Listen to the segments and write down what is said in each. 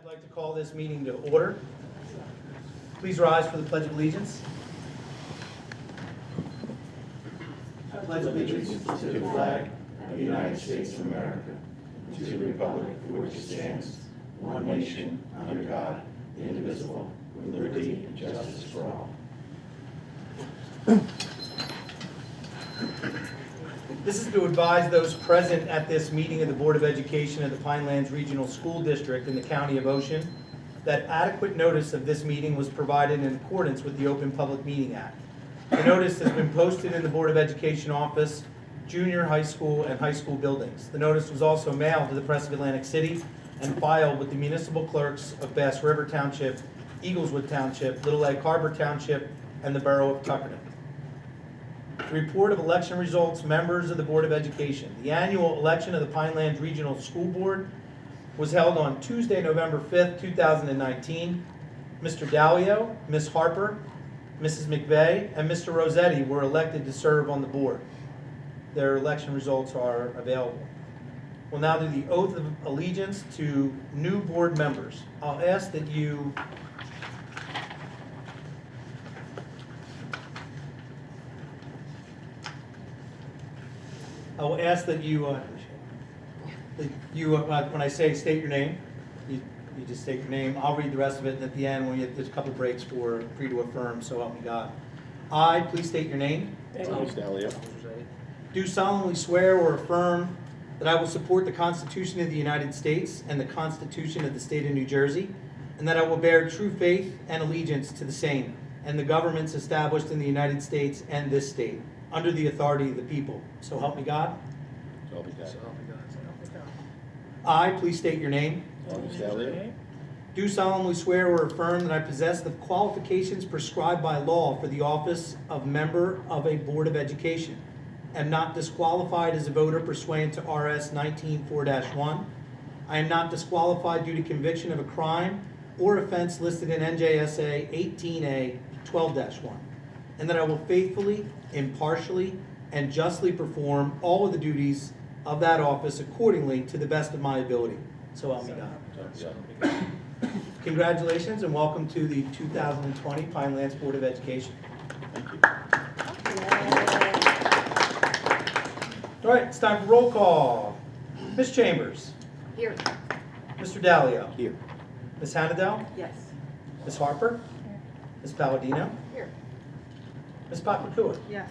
I'd like to call this meeting to order. Please rise for the Pledge of Allegiance. I pledge allegiance to the flag of the United States of America, to the republic for which it stands, one nation, under God, indivisible, with liberty and justice for all. This is to advise those present at this meeting of the Board of Education of the Pinelands Regional School District in the County of Ocean that adequate notice of this meeting was provided in accordance with the Open Public Meeting Act. The notice has been posted in the Board of Education office, junior high school, and high school buildings. The notice was also mailed to the Press of Atlantic City and filed with the municipal clerks of Bass River Township, Eagleswood Township, Little Egg Harbor Township, and the Borough of Tuckerton. Report of election results, members of the Board of Education. The annual election of the Pinelands Regional School Board was held on Tuesday, November 5th, 2019. Mr. Dalio, Ms. Harper, Mrs. McVeigh, and Mr. Rossetti were elected to serve on the board. Their election results are available. We'll now do the oath of allegiance to new board members. I'll ask that you when I say state your name, you just state your name. I'll read the rest of it, and at the end, there's a couple breaks for you to affirm, so help me God. I, please state your name. Thomas Dalio. Do solemnly swear or affirm that I will support the Constitution of the United States and the Constitution of the State of New Jersey, and that I will bear true faith and allegiance to the same and the governments established in the United States and this state, under the authority of the people. So help me God. So help me God. I, please state your name. Thomas Dalio. Do solemnly swear or affirm that I possess the qualifications prescribed by law for the office of member of a Board of Education, am not disqualified as a voter pursuant to RS 19-4-1. I am not disqualified due to conviction of a crime or offense listed in NJSA 18A 12-1, and that I will faithfully, impartially, and justly perform all of the duties of that office accordingly to the best of my ability. So help me God. So help me God. Congratulations and welcome to the 2020 Pinelands Board of Education. Thank you. All right, it's time for roll call. Ms. Chambers. Here. Mr. Dalio. Here. Ms. Hannadel. Yes. Ms. Harper. Ms. Palladino. Here. Ms. Papakua. Yes.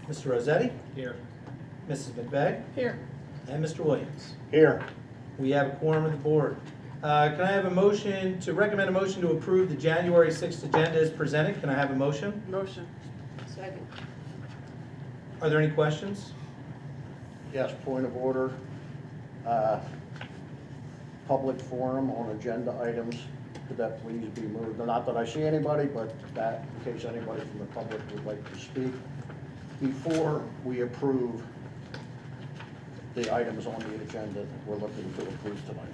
Mr. Rossetti. Here. Mrs. McVeigh. Here. And Mr. Williams. Here. We have a quorum of the board. Can I have a motion to recommend a motion to approve the January 6th agenda as presented? Can I have a motion? Motion. Second. Are there any questions? Yes, point of order. Public forum on agenda items, could that please be moved? Not that I see anybody, but that in case anybody from the public would like to speak before we approve the items on the agenda that we're looking to approve tonight.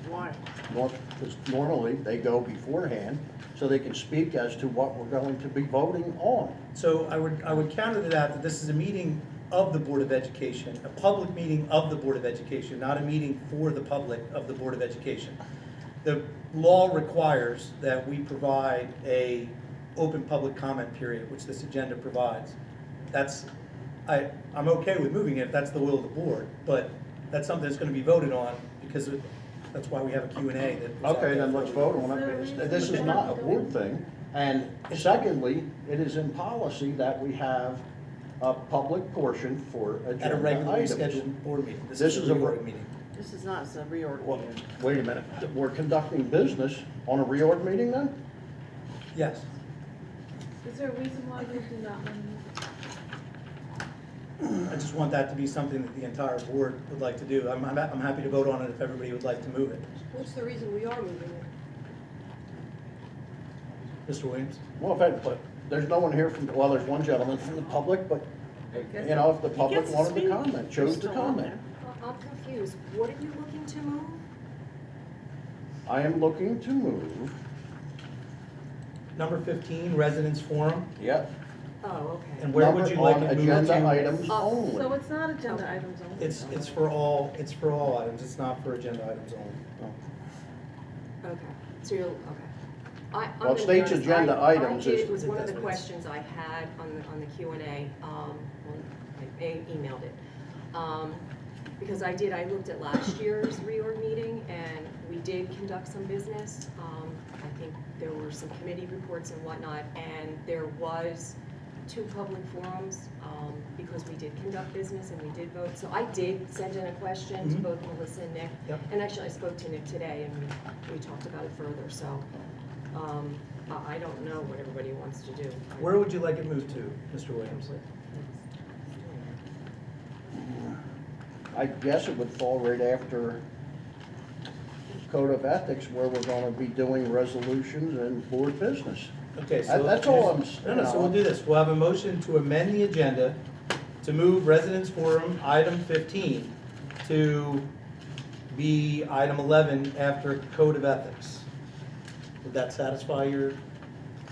Why? Because normally they go beforehand so they can speak as to what we're going to be voting on. So I would counter to that this is a meeting of the Board of Education, a public meeting of the Board of Education, not a meeting for the public of the Board of Education. The law requires that we provide a open public comment period, which this agenda provides. I'm okay with moving it if that's the will of the board, but that's something that's going to be voted on because that's why we have a Q&A. Okay, then let's vote on it. This is not a board thing. And secondly, it is in policy that we have a public portion for agenda At a regularly items. scheduled board meeting. This This is is a a reorg meeting. This is not a reorg Well, meeting. wait a minute, we're conducting business on a reorg meeting then? Yes. Is there a reason why we do not want I just want that to be something that the entire board would like to do. I'm happy to vote on it if everybody would like to move it. What's the reason we are moving it? Mr. Williams? Well, but there's no one here from, well, there's one gentleman from the public, but, you know, if the public gets to wanted to speak. comment, chose to Still on comment. I'm confused. What are you looking to move? I am looking to move, Number 15, Residents Forum. yep, Oh, okay. And where would you like on it moved agenda to? items So only. it's not agenda items only? It's for all items. It's not for agenda items only. Okay, so you'll, okay. I'm Well, gonna be state's honest, agenda I items did- is- It was one of the That's what it's- questions I had on the Q&A, when I emailed it. Because I looked at last year's reorg meeting, and we did conduct some business. I think there were some committee reports and whatnot, and there was 2 public forums, because we did conduct business and we did vote. So I did send in a question to Mhm. both Melissa and Nick. Yep. And actually, I spoke to Nick today, and we talked about it further, so, I don't know what everybody wants to do. Where would you like it moved to, Mr. Williams? I guess it would fall right after Code of Ethics, where we're gonna be doing resolutions and board business. Okay, so. That's all I'm No, no, so we'll do this. We'll have a motion to amend the agenda to move Residence Forum, item 15, to be item 11 after Code of Ethics. Would that satisfy your?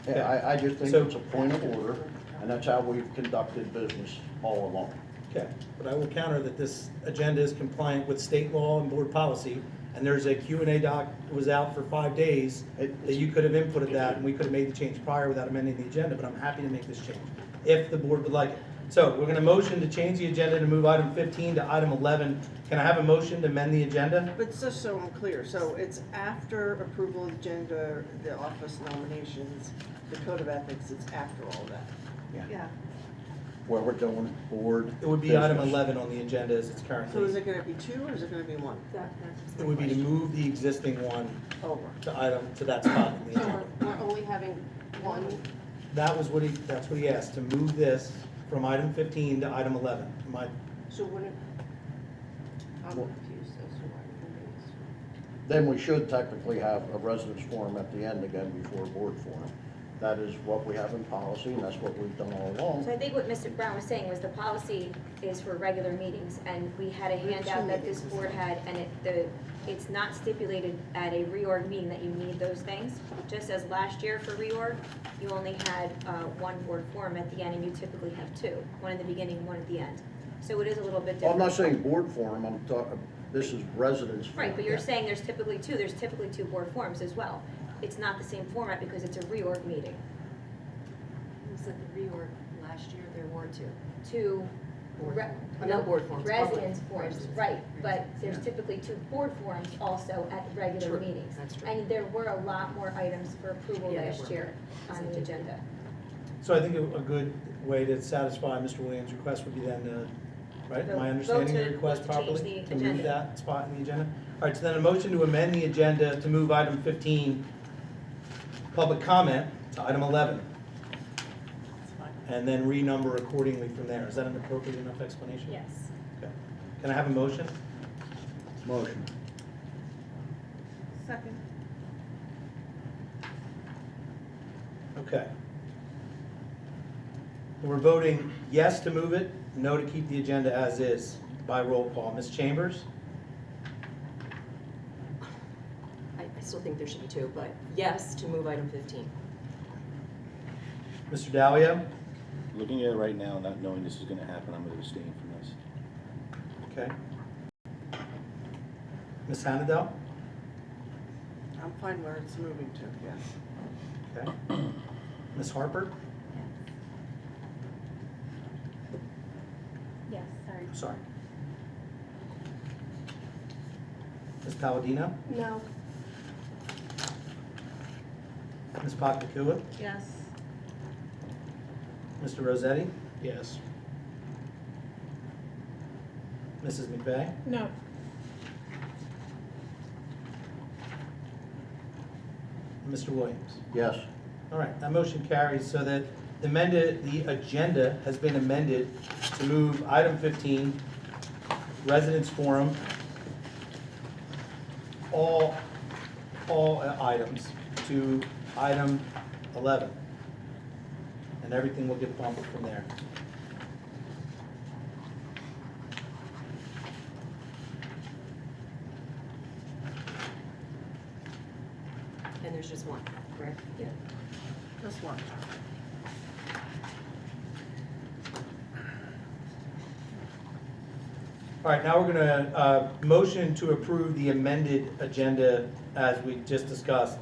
Yeah, I just think So- it's a point of order, and that's how we've conducted business all along. Okay, but I will counter that this agenda is compliant with state law and board policy, and there's a Q&A doc that was out for 5 days, that you could have inputted that, and we could have made the change prior without amending the agenda, but I'm happy to make this change, if the board would like it. So, we're gonna motion to change the agenda to move item 15 to item 11. Can I have a motion to amend the agenda? But just so I'm clear, so it's after approval of agenda, the office nominations, the code of ethics, it's after all that? Yeah. Where we're doing board. It would be item business. 11 on the agenda as it's So is currently. it gonna be 2 or is it gonna be 1? That's It my would be to question. move the existing one Over. to that spot in the So agenda. we're only having one, That's what he asked, to move this from item 15 to item 11. so wouldn't, I'm Well- confused as to why we're moving this. Then we should technically have a residence forum at the end again before a board forum. That is what we have in policy, and that's what we've done all along. So I think what Mr. Brown was saying was the policy is for regular meetings, and we had a handout that this board had, and it's not stipulated at a reorg meeting that you need those things. Just as last year for reorg, you only had one board forum at the end, and you typically have 2, one in the beginning, one at the end. So it is a little bit Well, I'm different. not saying board forum, I'm talking, this is residence forum. Right, but you're saying there's typically 2 board forums as well. It's not the same format because it's a reorg meeting. You said the reorg last year, there were 2. 2 Board re- forums. Not board forums, residence public forums, residence. right, but there's Yeah. typically 2 board forums also at regular True, meetings. that's true. And there were a lot more items for approval Yeah, there last were. year on the agenda. So I think a good way to satisfy Mr. Williams' request would be then, right, am I understanding the request Vote to change properly? the To move agenda. that spot in the agenda? All right, so then a motion to amend the agenda to move item 15, public comment, to item 11, and then renumber accordingly from there. Is that an appropriate enough explanation? Yes. Okay. Can I have a motion? Motion. Second. Okay. We're voting yes to move it, no to keep the agenda as is by roll call. Ms. Chambers? I still think there should be 2, but yes to move item 15. Mr. Dalio? Looking at it right now, not knowing this is gonna happen, I'm gonna abstain from this. Okay. Ms. Hannadel? I'm fine where it's moving to, yes. Okay. Ms. Harper? Yes, sorry. Sorry. Ms. Palladino? No. Ms. Pakakua? Yes. Mr. Rossetti? Yes. Mrs. McVeigh? No. Mr. Williams? Yes. All right, that motion carries so that the agenda has been amended to move item 15, residence forum, all items to item 11. And everything will get bumped from there. And there's just 1, correct? Yeah. Just 1. All right, now we're gonna, motion to approve the amended agenda as we just discussed.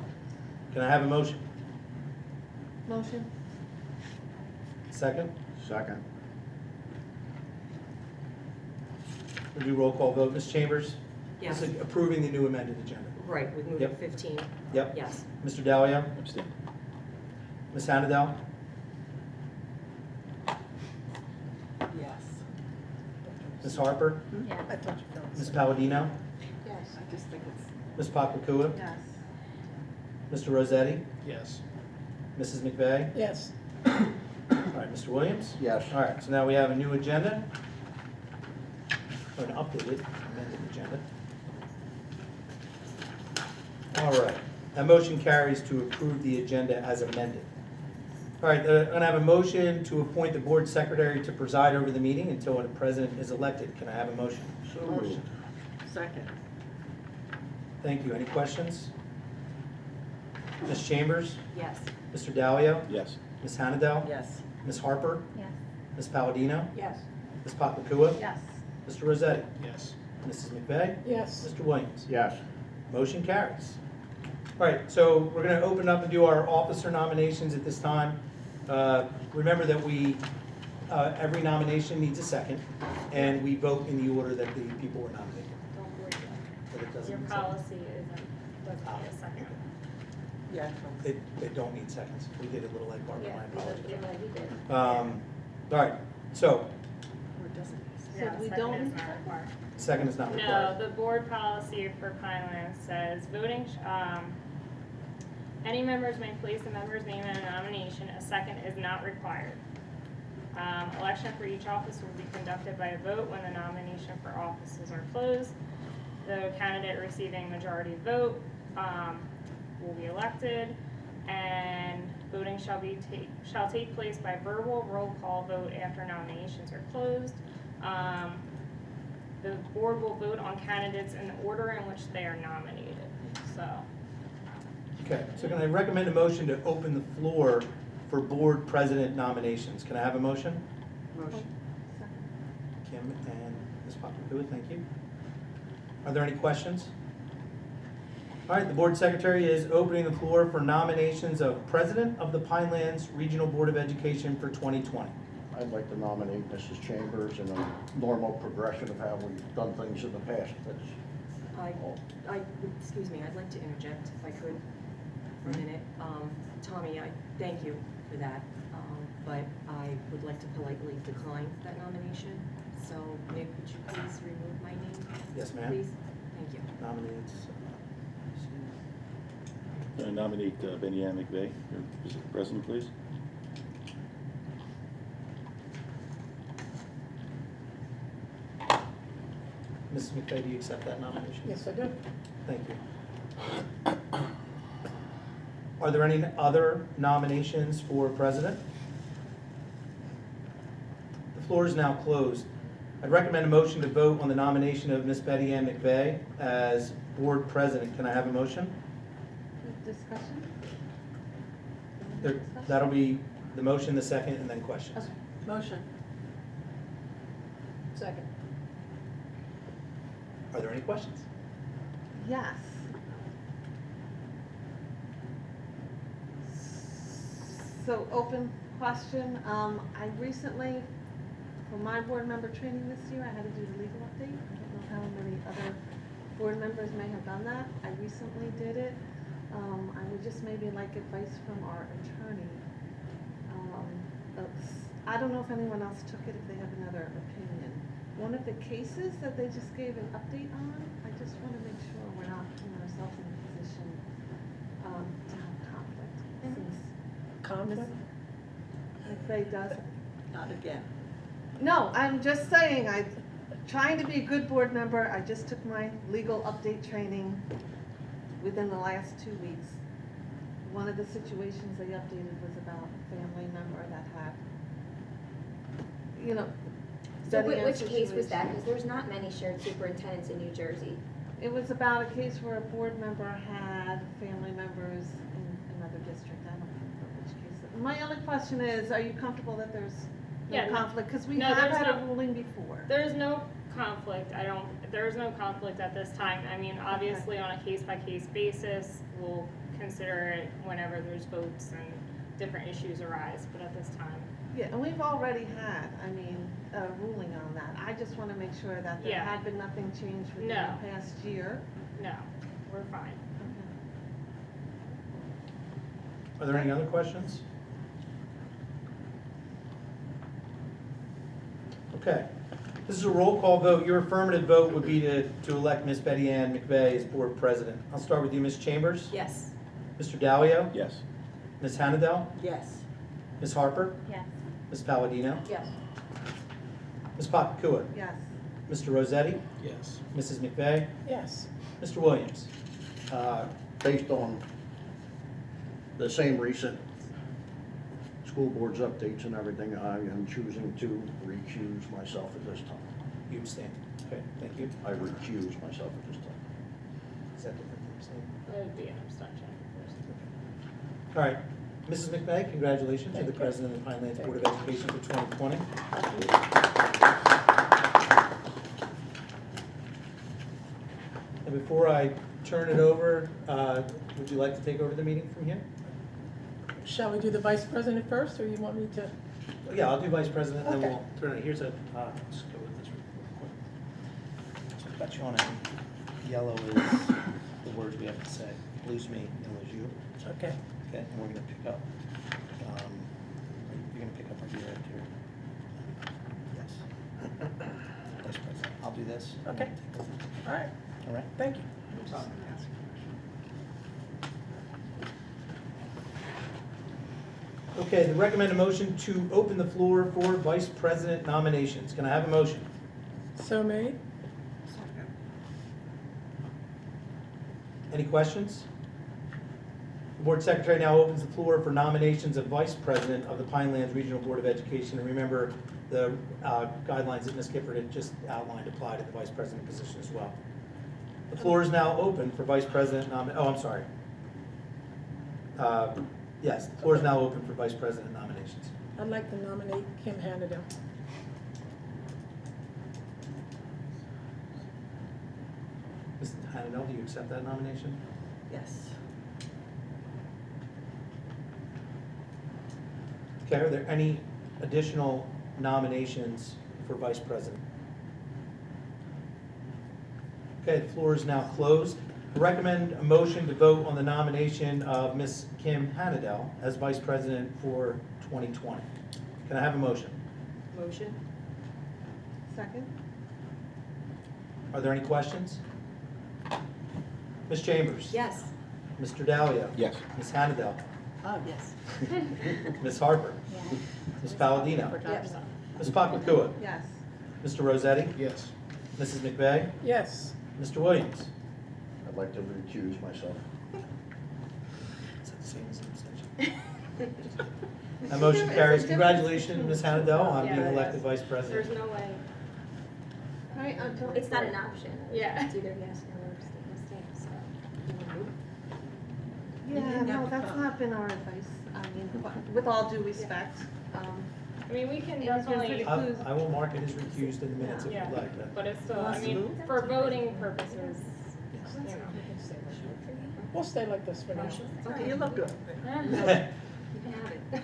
Can I have a motion? Motion? Second? Second. We'll do roll call vote. Ms. Chambers? Yes, This is approving the new amended agenda. right, with moving Yep. 15, Yep. yes. Mr. Dalio? Abstain. Ms. Hannadel? Yes. Ms. Harper? Yeah. I thought you felt. Ms. Palladino? Yes. I just think it's. Ms. Papakua? Yes. Mr. Rossetti? Yes. Mrs. McVeigh? Yes. All right, Mr. Williams? Yes. All right, so now we have a new agenda, or an updated, amended agenda. All right, that motion carries to approve the agenda as amended. All right, I'm gonna have a motion to appoint the board secretary to preside over the meeting until a president is elected. Can I have a motion? So moved. Second. Thank you. Any questions? Ms. Chambers? Yes. Mr. Dalio? Yes. Ms. Hannadel? Yes. Ms. Harper? Yes. Ms. Palladino? Yes. Ms. Papakua? Yes. Mr. Rossetti? Yes. Mrs. McVeigh? Yes. Mr. Williams? Yes. Motion carries. All right, so we're going to open up and do our officer nominations at this time. Remember that every nomination needs a second, and we vote in the order that the people were nominated. Don't worry. But it doesn't Your need seconds. policy doesn't need a second. Yeah. They don't need seconds. We did a little like Barbara, Yeah, my we apologies. did, we did. All right, so Or doesn't. Yeah, we second don't. is not required. second is not No, required. the board policy for Pineland says voting, any members may place a member's name in a nomination, a second is not required. Election for each office will be conducted by a vote when the nomination for offices are closed. The candidate receiving majority vote, will be elected, and voting shall take place by verbal roll call vote after nominations are closed. The board will vote on candidates in the order in which they are nominated, so. Okay, so can I recommend a motion to open the floor for board president nominations? Can I have a motion? Motion. Kim and Ms. Papakua, thank you. Are there any questions? All right, the board secretary is opening the floor for nominations of president of the Pinelands Regional Board of Education for 2020. I'd like to nominate Mrs. Chambers in a normal progression of how we've done things in the past. Excuse me, I'd like to interject if I could for a minute. Tommy, I thank you for that, but I would like to politely decline that nomination. So Nick, would you please remove my name? Yes, ma'am. Please, thank you. Nominates. I nominate Benny Ann McVeigh for president, please. Mrs. McVeigh, do you accept that nomination? Yes, I do. Thank you. Are there any other nominations for president? The floor is now closed. I'd recommend a motion to vote on the nomination of Miss Betty Ann McVeigh as board president. Can I have a motion? Discussion? That'll be the motion, the second, and then questions. Okay. Motion. Second. Are there any questions? Yes. So, open question, I recently, for my board member training this year, I had to do the legal update. I don't know how many other board members may have done that. I recently did it. I would just maybe like advice from our attorney. I don't know if anyone else took it, if they have another opinion. One of the cases that they just gave an update on, I just want to make sure we're not putting ourselves in a position to have conflict. Since Conflict? McVeigh does. Not again. No, I'm just saying, I'm trying to be a good board member. I just took my legal update training within the last 2 weeks. One of the situations they updated was about a family member that had, you know. So Betty Ann's which case was that? situation. Because there's not many shared superintendents in New Jersey. It was about a case where a board member had family members in another district. I don't remember which case. My only question is, are you comfortable that there's no Yeah, no. conflict? Because we No, have there's had a no- ruling before. There's no conflict, there's no conflict at this time. I mean, obviously, on a case-by-case basis, we'll consider it whenever there's votes and different issues arise, but at this time, Yeah, and we've already had, a ruling on that. I just want to make sure that there Yeah. had been nothing changed within No. the past year. no, we're fine. Are there any other questions? Okay. This is a roll call vote. Your affirmative vote would be to elect Ms. Betty Ann McVeigh as board president. I'll start with you, Ms. Chambers. Yes. Mr. Dalio. Yes. Ms. Hannadel. Yes. Ms. Harper. Yes. Ms. Palladino. Yes. Ms. Papakua. Yes. Mr. Rossetti. Yes. Mrs. McVeigh. Yes. Mr. Williams. Based on the same recent school board's updates and everything, I am choosing to recuse myself at this time. You abstain. Okay, thank you. I recuse myself at this time. Is that different than abstain? It would be an abstention. All right. Mrs. McVeigh, congratulations. You're the president of the Pinelands Board of Education for 2020. And before I turn it over, would you like to take over the meeting from here? Shall we do the vice president first, or you want me to? Yeah, I'll do vice president, and then Okay. we'll turn it. Here's a, let's go with this real quick. So I've got you on it. Yellow is the words we have to say. Blue's me, yellow is you. Okay. Okay, and we're gonna pick up, you're gonna pick up right here, right here. Yes. Vice president. I'll do this. Okay. All right, All right? thank you. Okay, the recommended motion to open the floor for vice president nominations. Can I have a motion? So made? Any questions? The board secretary now opens the floor for nominations of vice president of the Pinelands Regional Board of Education. And remember, the guidelines that Ms. Gifford had just outlined apply to the vice president position as well. The floor is now open for vice president I'm sorry. Yes, the floor is now open for vice president nominations. I'd like to nominate Kim Hannadel. Ms. Hannadel, do you accept that nomination? Yes. Okay, are there any additional nominations for vice president? Okay, the floor is now closed. I recommend a motion to vote on the nomination of Ms. Kim Hannadel as vice president for 2020. Can I have a motion? Motion? Second? Are there any questions? Ms. Chambers? Yes. Mr. Dalio? Yes. Ms. Hannadel? Oh, yes. Ms. Harper? Yeah. Ms. Palladino? Yes. Ms. Papakua? Yes. Mr. Rossetti? Yes. Mrs. McVeigh? Yes. Mr. Williams? I'd like to recuse myself. Is that the same as an abstention? That motion carries. Congratulations, Ms. Hannadel, on being Yeah. elected vice There's president. no way. Right, until. It's not an option. Yeah. It's either yes or abstain, so. Yeah, no, that's not been our advice. With all due respect, I mean, we can It was definitely, really- I will mark it as recused in the minutes if Yeah. you'd like. but it's still, I Let's mean, move. for voting purposes, you know. We'll stay like this for now. Okay, you look good.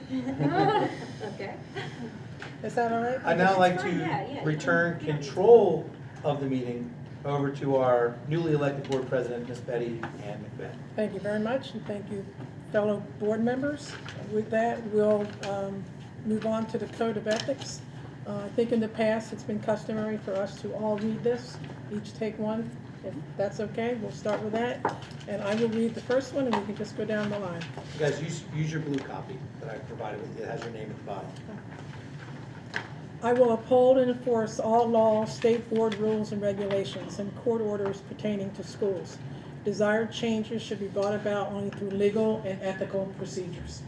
You can have it. Okay. Is that all right? I'd now like Fine, yeah, yeah, to return control of the meeting over to our newly elected board president, Ms. Betty Ann McVeigh. Thank you very much, and thank you, fellow board members. With that, we'll move on to the Code of Ethics. I think in the past, it's been customary for us to all read this, each take one. If that's okay, we'll start with that. And I will read the first one, and we can just go down the line. You guys, use your blue copy that I provided with you. It has your name at the bottom. I will uphold and enforce all laws, state board rules and regulations, and court orders pertaining to schools. Desired changes should be brought about only through legal and ethical procedures.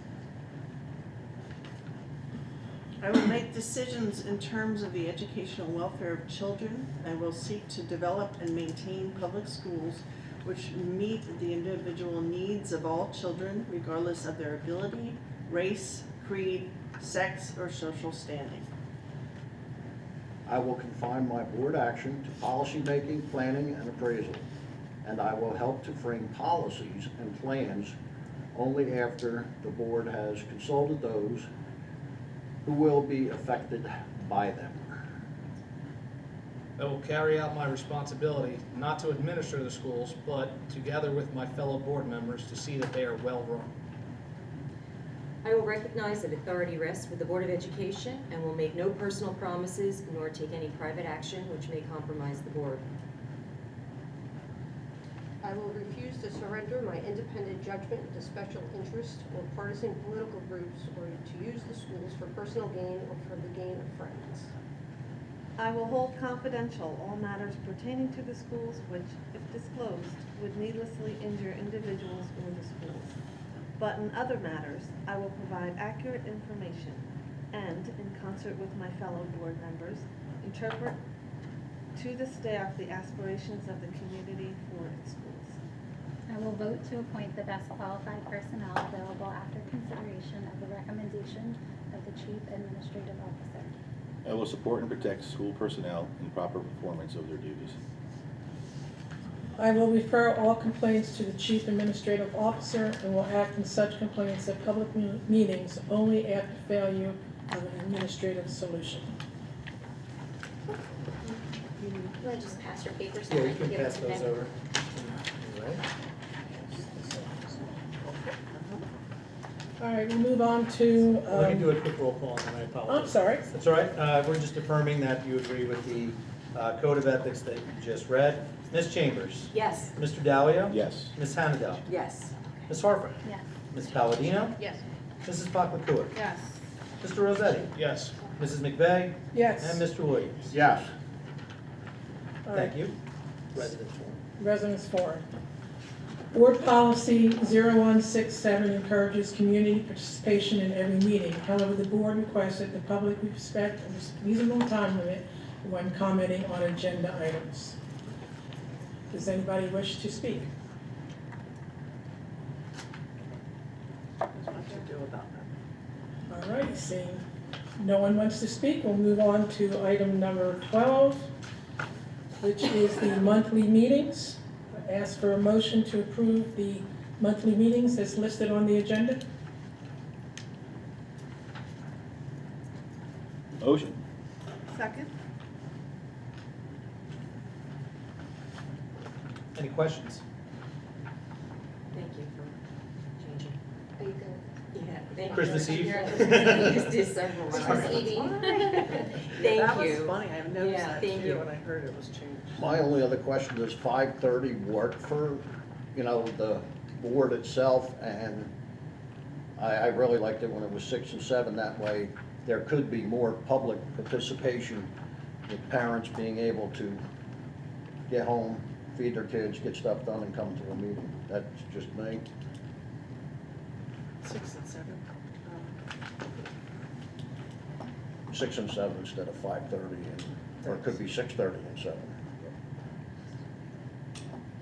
I will make decisions in terms of the educational welfare of children. I will seek to develop and maintain public schools which meet the individual needs of all children regardless of their ability, race, creed, sex, or social standing. I will confine my board action to policy-making, planning, and appraisal, and I will help to frame policies and plans only after the board has consulted those who will be affected by them. I will carry out my responsibility not to administer the schools, but together with my fellow board members to see that they are well run. I will recognize that authority rests with the Board of Education and will make no personal promises nor take any private action which may compromise the board. I will refuse to surrender my independent judgment to special interests or partisan political groups or to use the schools for personal gain or for the gain of friends. I will hold confidential all matters pertaining to the schools which, if disclosed, would needlessly injure individuals or the schools. But in other matters, I will provide accurate information and, in concert with my fellow board members, interpret to the staff the aspirations of the community for its schools. I will vote to appoint the best qualified personnel available after consideration of the recommendation of the Chief Administrative Officer. I will support and protect school personnel in proper performance of their duties. I will refer all complaints to the Chief Administrative Officer and will act in such complaints at public meetings only after failure of an administrative solution. You want to just pass your papers? Yeah, and you I can give it pass to those Ben? over. All right. All right, we'll move on to, Let me do a quick roll call, and then I apologize. I'm sorry. That's all right. We're just affirming that you agree with the code of ethics that you just read. Ms. Chambers? Yes. Mr. Dowling? Yes. Ms. Hannadel? Yes. Ms. Harper? Yes. Ms. Palladino? Yes. Mrs. Paklakua? Yes. Mr. Rossetti? Yes. Mrs. McVeigh? Yes. And Mr. Williams? Yes. All right. Thank you. Residents forum. Residence Forum. Board Policy 0167 encourages community participation in every meeting. However, the board requests that the public respect a reasonable time limit when commenting on agenda items. Does anybody wish to speak? What to do about that? All right, seeing no one wants to speak, we'll move on to item number 12, which is the monthly meetings. I ask for a motion to approve the monthly meetings as listed on the agenda. Motion. Second? Any questions? Thank you for changing. Are you good? Yeah, thank you. Christmas Eve? Just did several Christmas months. Eve. Thank That was you. funny, I noticed Yeah, that thank too, you. when I heard it was changed. My only other question, does 5:30 work for, the board itself? And I really liked it when it was 6 and 7, that way there could be more public participation with parents being able to get home, feed their kids, get stuff done, and come to a meeting. That's just me. 6 and 7. 6 and 7 instead of 5:30, or it could be 6:30 and 7.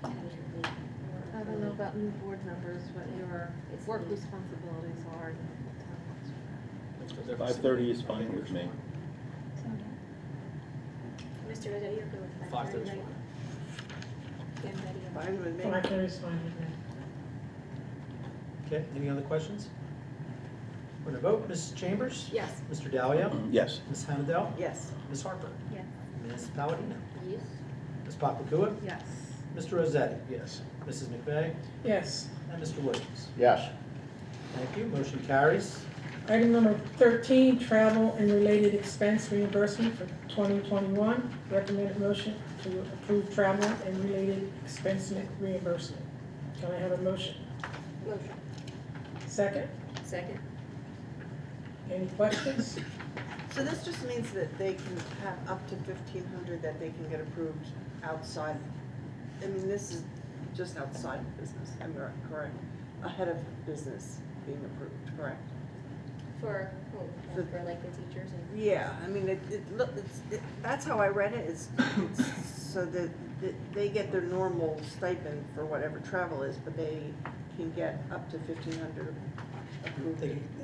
I don't know about new board members, what your work responsibilities are. 5:30 is fine with me. Mr. Rossetti, you're good with 5:30 is right? fine. Getting ready. Fine with me. 5:30 is fine with me. Okay, any other questions? We're gonna vote. Ms. Chambers? Yes. Mr. Dowling? Yes. Ms. Hannadel? Yes. Ms. Harper? Yes. Ms. Palladino? Yes. Ms. Paklakua? Yes. Mr. Rossetti? Yes. Mrs. McVeigh? Yes. And Mr. Williams? Yes. Thank you. Motion carries. Item number 13, travel and related expense reimbursement for 2021. Recommended motion to approve travel and related expense reimbursement. Can I have a motion? Motion. Second? Second? Any questions? So this just means that they can have up to 1,500 that they can get approved outside. I mean, this is just outside of business, am I correct? Ahead of business being approved, correct? For like the teachers and. Yeah, I mean, that's how I read it, it's so that they get their normal stipend for whatever travel is, but they can get up to 1,500 approved?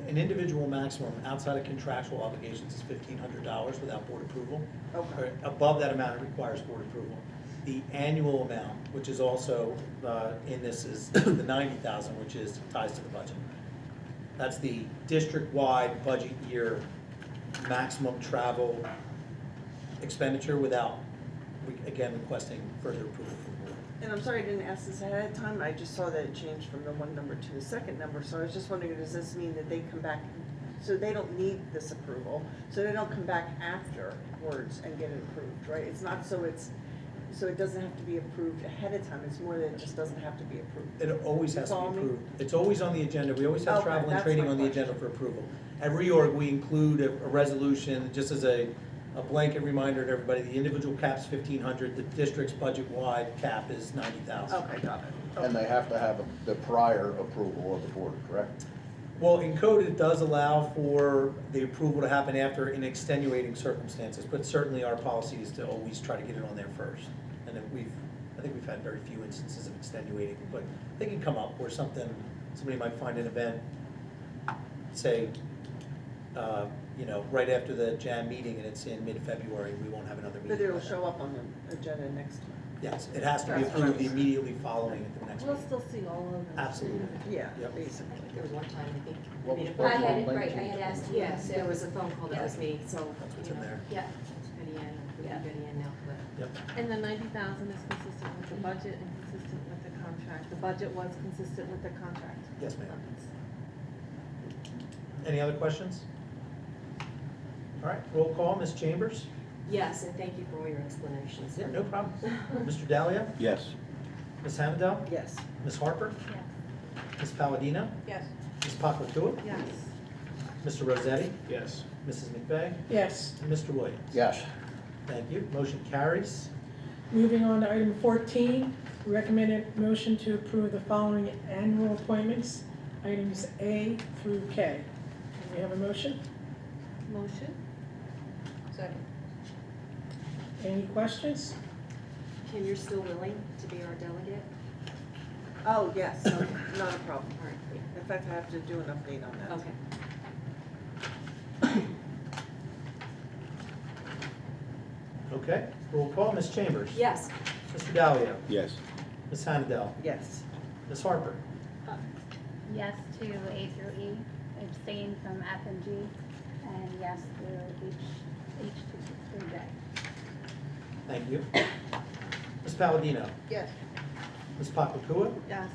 An individual maximum outside of contractual obligations is $1,500 without board approval. Okay. Or above that amount, it requires board approval. The annual amount, which is also in this, is the $90,000, which is ties to the budget. That's the district-wide budget year maximum travel expenditure without, again, requesting further approval from the board. And I'm sorry I didn't ask this ahead of time, I just saw that it changed from the one number to the second number, so I was just wondering, does this mean that they come back, so they don't need this approval, so they don't come back afterwards and get it approved, right? It's not so it doesn't have to be approved ahead of time, it's more that it just doesn't have to be approved. It always has to be Follow me? approved. It's always on the agenda. We always have Okay, travel and that's training my on the question. agenda for approval. At reorg, we include a resolution, just as a blanket reminder to everybody, the individual cap's 1,500, the district's budget-wide cap is 90,000. Okay, got it. And they have to have the prior approval of the board, correct? Well, in code, it does allow for the approval to happen after in extenuating circumstances, but certainly our policy is to always try to get it on there first. And then I think we've had very few instances of extenuating, but they can come up where somebody might find an event, say, right after the JAM meeting and it's in mid-February, we won't have another meeting. But it'll by then. show up on the agenda next time. Yes, it has to be That's approved right. immediately following at the next We'll meeting. still see all of them. Absolutely. Yeah, Yep. basically. There was one time, I think. What was I supposed to had- be linked Right, I to? had asked you. Yeah, so- there was a phone call that was made, so. That's what's you in know, there. Yeah, it's Betty Ann, Yeah. Betty Ann now, but. Yep. And the 90,000 is consistent with the budget and consistent with the contract. The budget was consistent with the contract. Yes, ma'am. Any other questions? All right, roll call, Ms. Chambers? Yes, and thank you for all your explanations. Yeah, no problem. Mr. Dalia? Yes. Ms. Hamadel? Yes. Ms. Harper? Yes. Ms. Palladino? Yes. Ms. Pakwatua? Yes. Mr. Rossetti? Yes. Mrs. McVeigh? Yes. And Mr. Williams? Yes. Thank you. Motion carries. Moving on to item 14, recommended motion to approve the following annual appointments, items A through K. Can we have a motion? Motion? Second. Any questions? Kim, you're still willing to be our delegate? Oh, yes, not a problem. All right, great. In fact, I have to do an update on that. Okay. Okay, roll call, Ms. Chambers? Yes. Mr. Dalia? Yes. Ms. Hamadel? Yes. Ms. Harper? Yes to A through E, abstain from F and G, and yes through H through J. Thank you. Ms. Palladino? Yes. Ms. Pakwatua? Yes.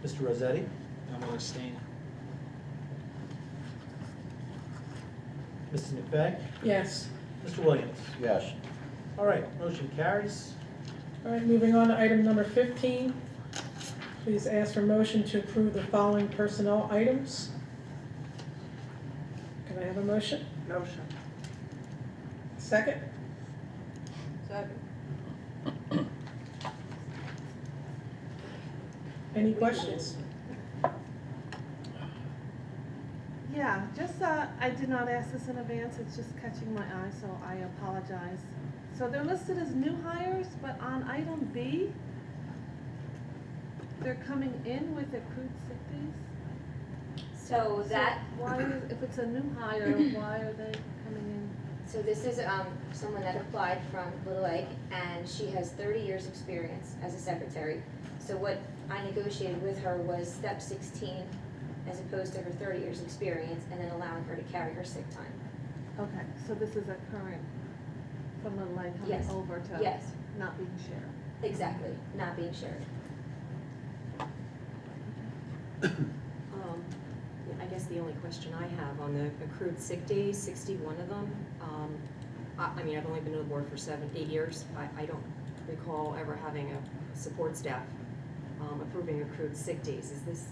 Mr. Rossetti? I'm going to abstain. Mrs. McVeigh? Yes. Mr. Williams? Yes. All right, motion carries. All right, moving on to item number 15. Please ask for motion to approve the following personnel items. Can I have a motion? Motion. Second? Second. Any questions? Yeah, just, I did not ask this in advance, it's just catching my eye, so I apologize. So they're listed as new hires, but on item B, they're coming in with accrued sick days? So that, Why, if it's a new hire, why are they coming in? so this is someone that applied from Little Egg, and she has 30 years' experience as a secretary. So what I negotiated with her was step 16, as opposed to her 30 years' experience, and then allowing her to carry her sick time. Okay, so this is a current, from Little Egg Yes. coming over to Yes, not being shared. exactly, not being shared. I guess the only question I have on the accrued sick days, 61 of them, I mean, I've only been on the board for 8 years. I don't recall ever having a support staff approving accrued sick days. Is this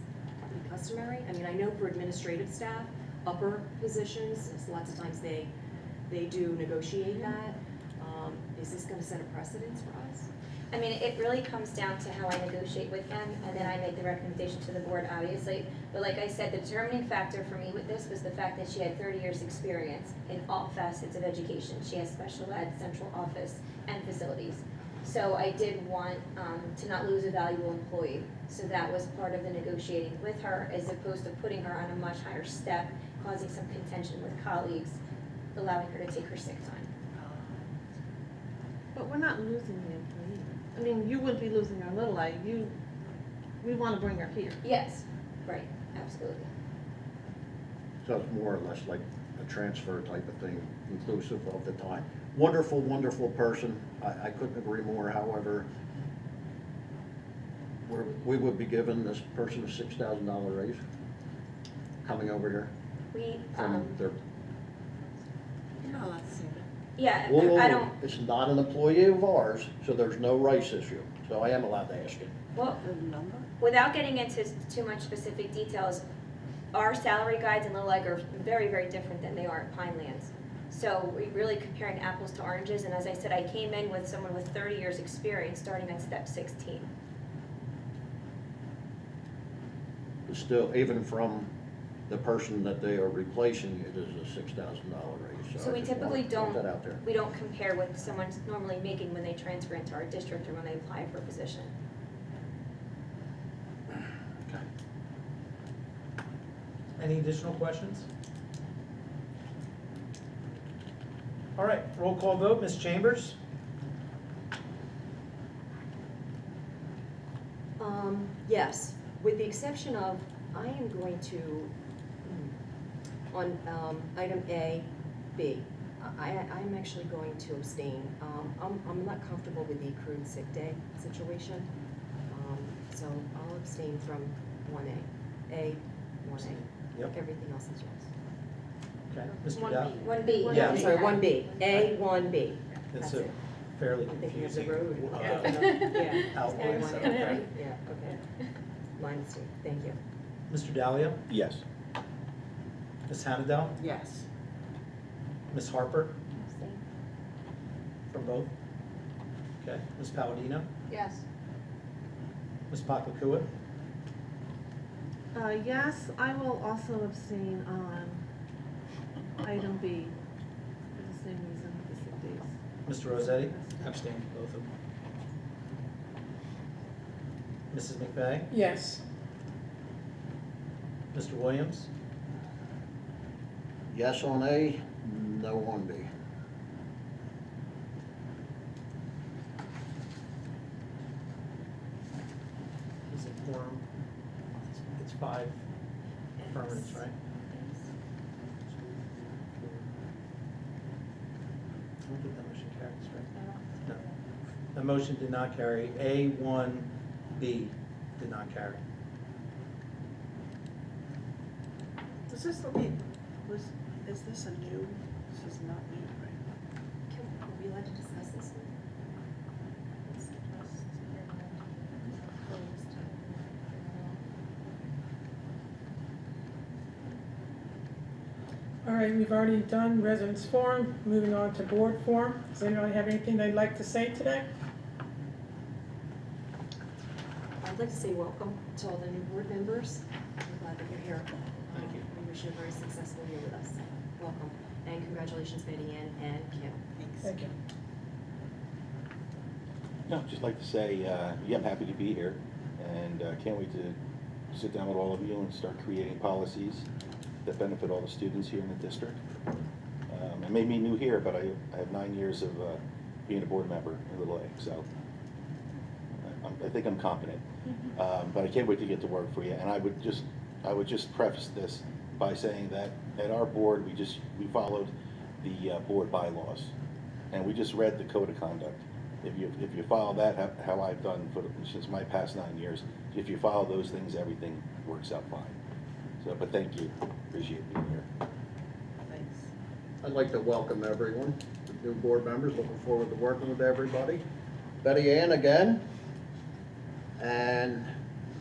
customary? I mean, I know for administrative staff, upper positions, lots of times they do negotiate that. Is this gonna set a precedence for us? I mean, it really comes down to how I negotiate with them, and then I make the recommendation to the board, obviously. But like I said, the determining factor for me with this was the fact that she had 30 years' experience in all facets of education. She has special ed, central office, and facilities. So I did want to not lose a valuable employee. So that was part of the negotiating with her, as opposed to putting her on a much higher step, causing some contention with colleagues, allowing her to take her sick time. But we're not losing the employee. I mean, you wouldn't be losing our little I, we wanna bring her here. Yes, right, absolutely. So it's more or less like a transfer type of thing, inclusive of the time. Wonderful, wonderful person. I couldn't agree more. However, we would be giving this person a $6,000 raise coming over here We, from their. You're not allowed to say that. yeah, Whoa, I don't, it's not an employee of ours, so there's no rights issue. So I am allowed to ask it. well, The number? without getting into too much specific details, our salary guides in Little Egg are very, very different than they are at Pinelands. So we're really comparing apples to oranges, and as I said, I came in with someone with 30 years' experience, starting at step 16. But still, even from the person that they are replacing, it is a $6,000 raise. So I we just typically wanted to put that out there. we don't compare what someone's normally making when they transfer into our district or when they apply for a position. Okay. Any additional questions? All right, roll call vote, Ms. Chambers? Yes, with the exception of, I am going to, on item A, B, I'm actually going to abstain. I'm not comfortable with the accrued sick day situation, so I'll abstain from 1A, 1A. Yep. Everything else is yes. Okay, Mr. 1B. Dow? 1B. Yeah. I'm sorry, 1B, A, 1B. It's That's a it. fairly I'm thinking of the confusing. road. Yeah. Yeah. Outline, so, okay. Yeah, okay. My mistake, thank you. Mr. Dahlia? Yes. Ms. Hannadel? Yes. Ms. Harper? Abstain. From both? Okay, Ms. Palladino? Yes. Ms. Paklakua? Yes, I will also abstain on item B for the same reason, the sick days. Mr. Rossetti? Abstain from both of them. Mrs. McVeigh? Yes. Mr. Williams? Yes on A, no on B. Is it quorum? It's 5 affirmatives, right? I don't think that motion carries, right? No. The motion did not carry. A1B did not carry. Does this look, is this a new, this is not new, right? Are we allowed to discuss this? All right, we've already done residents forum, moving on to board forum. Does anybody have anything they'd like to say today? I'd like to say welcome to all the new board members. I'm glad that you're here. Thank you. We wish you a very successful year with us. Welcome. And congratulations, Betty Ann and Kim. Thank you. No, just like to say, yeah, I'm happy to be here, and can't wait to sit down with all of you and start creating policies that benefit all the students here in the district. It made me new here, but I have 9 years of being a board member in Little Egg, so I think I'm competent. But I can't wait to get to work for you, and I would just preface this by saying that at our board, we followed the board bylaws, and we just read the code of conduct. If you follow that, how I've done since my past 9 years, if you follow those things, everything works out fine. So, but thank you, appreciate being here. Thanks. I'd like to welcome everyone, the new board members, looking forward to working with everybody. Betty Ann again, and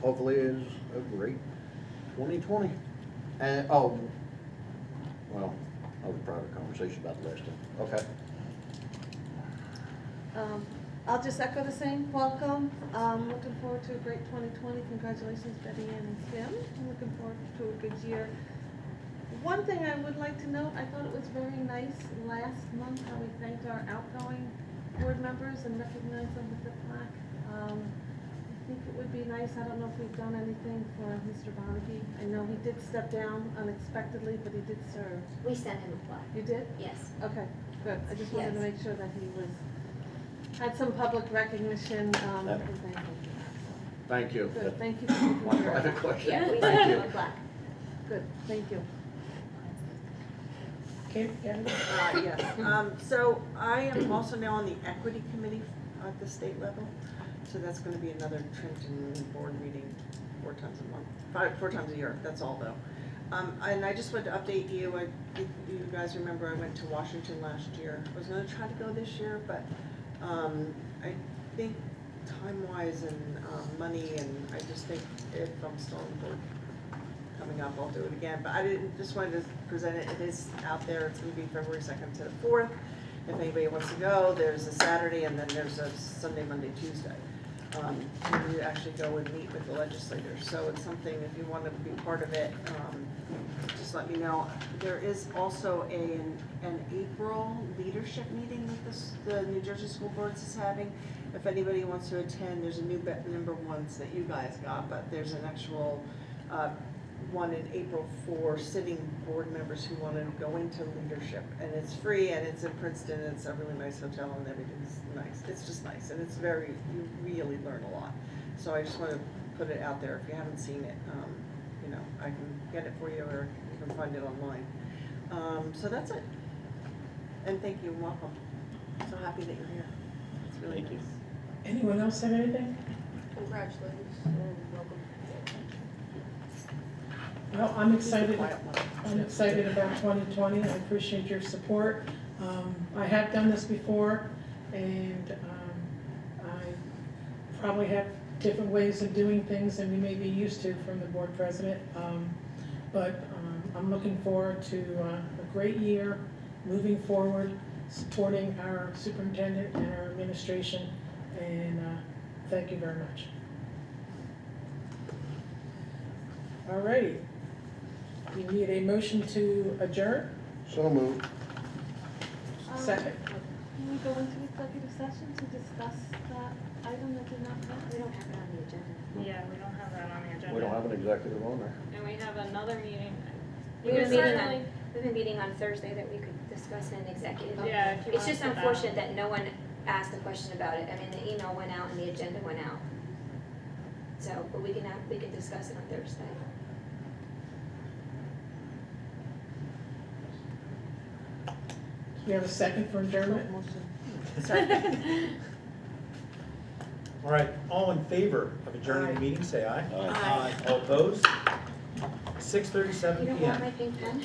hopefully is a great 2020. And, oh, well, that was a private conversation about the last time. Okay. I'll just echo the same, welcome, looking forward to a great 2020, congratulations Betty Ann and Kim, I'm looking forward to a good year. One thing I would like to note, I thought it was very nice last month how we thanked our outgoing board members and recognize them with the plaque. I think it would be nice, I don't know if we've done anything for Mr. Bonnigy. I know he did step down unexpectedly, but he did serve. We sent him a plaque. You did? Yes. Okay, good. I just wanted to Yes. make sure that he had some public recognition, and thank him for that. Thank you. So, good, thank you for taking One care of private it. question. Yeah, we Thank sent you. him a plaque. Good, thank you. Okay, yeah. Yes, so I am also now on the equity committee at the state level. So that's gonna be another Trenton board meeting 4 times a month, 4 times a year, that's all though. And I just wanted to update you, if you guys remember I went to Washington last year. I was gonna try to go this year, but I think time-wise and money, and I just think if I'm still on board coming up, I'll do it again. But I just wanted to present it, it is out there, it's gonna be February 2nd to the 4th. If anybody wants to go, there's a Saturday and then there's a Sunday, Monday, Tuesday. To actually go and meet with the legislators. So it's something, if you want to be part of it, just let me know. There is also an April leadership meeting that the New Jersey School Boards is having. If anybody wants to attend, there's a new number ones that you guys got, but there's an actual one in April for sitting board members who want to go into leadership. And it's free and it's in Princeton and it's a really nice hotel and everything's nice. It's just nice and it's you really learn a lot. So I just want to put it out there. If you haven't seen it, you know, I can get it for you or you can find it online. So that's it. And thank you and welcome. So happy that you're here. It's really Thank you. nice. Anyone else have anything? Congratulations and welcome. Well, I'm excited. Quiet one. I'm excited about 2020. I appreciate your support. I have done this before, and I probably have different ways of doing things than we may be used to from the board president. But I'm looking forward to a great year, moving forward, supporting our superintendent and our administration, and thank you very much. All righty. We need a motion to adjourn. So moved. Second. Can we go into executive session to discuss that item that did not pass? We don't have it on the agenda. Yeah, we don't have that on the agenda. We don't have an executive on there. And we have another meeting. We We have could a meeting certainly, we have a meeting on Thursday that we could discuss in executive. yeah, if you It's want to just sit down. unfortunate that no one asked a question about it. I mean, the email went out and the agenda went out. So, but we can discuss it on Thursday. We have a second for adjournment. All right, all in favor of adjourning the meeting, say aye. Aye. All opposed? You 6:37 don't PM. want my pink pen?